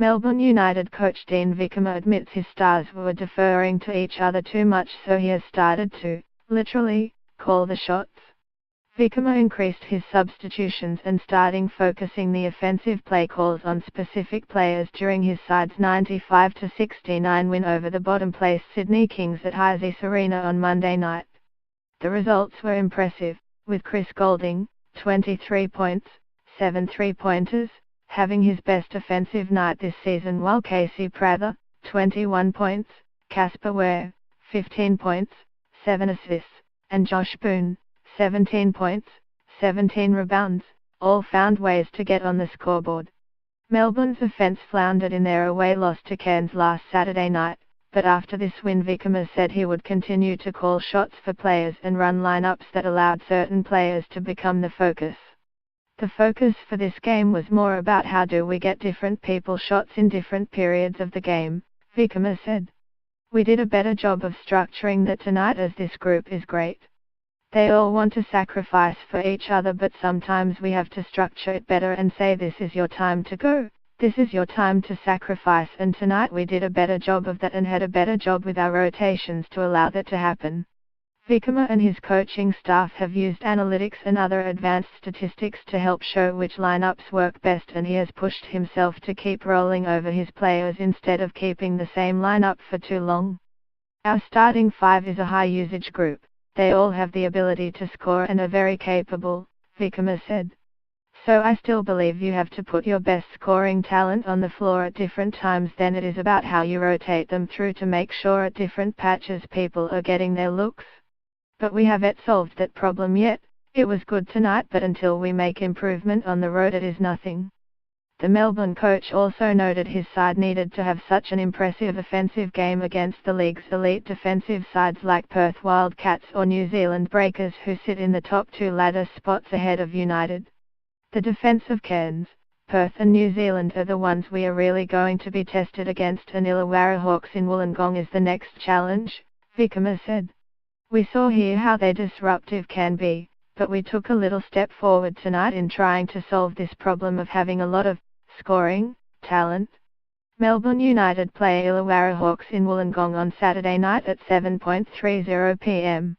Melbourne United coach Dean Vickerman admits his stars were deferring to each other too much, so he has started to, literally, call the shots. Vickerman increased his substitutions and starting focusing the offensive play calls on specific players during his side's 95-69 win over the bottom-placed Sydney Kings at Highseas Arena on Monday night. The results were impressive, with Chris Goulding, 23 points, 7 three-pointers, having his best offensive night this season, while Casey Prather, 21 points, Casper Ware, 15 points, 7 assists, and Josh Boone, 17 points, 17 rebounds, all found ways to get on the scoreboard. Melbourne's offense floundered in their away loss to Cairns last Saturday night, but after this win Vickerman said he would continue to call shots for players and run lineups that allowed certain players to become the focus. The focus for this game was more about how do we get different people shots in different periods of the game, Vickerman said. We did a better job of structuring that tonight as this group is great. They all want to sacrifice for each other, but sometimes we have to structure it better and say this is your time to go, this is your time to sacrifice, and tonight we did a better job of that and had a better job with our rotations to allow that to happen. Vickerman and his coaching staff have used analytics and other advanced statistics to help show which lineups work best, and he has pushed himself to keep rolling over his players instead of keeping the same lineup for too long. Our starting five is a high-usage group. They all have the ability to score and are very capable, Vickerman said. So I still believe you have to put your best scoring talent on the floor at different times, then it is about how you rotate them through to make sure at different patches people are getting their looks. But we haven't solved that problem yet. It was good tonight, but until we make improvement on the road it is nothing. The Melbourne coach also noted his side needed to have such an impressive offensive game against the league's elite defensive sides like Perth Wildcats or New Zealand Breakers, who sit in the top two ladder spots ahead of United. The defence of Cairns, Perth and New Zealand are the ones we are really going to be tested against, and Illawarra Hawks in Wollongong is the next challenge, Vickerman said. We saw here how they disruptive can be, but we took a little step forward tonight in trying to solve this problem of having a lot of scoring talent. Melbourne United play Illawarra Hawks in Wollongong on Saturday night at 7:30 p.m.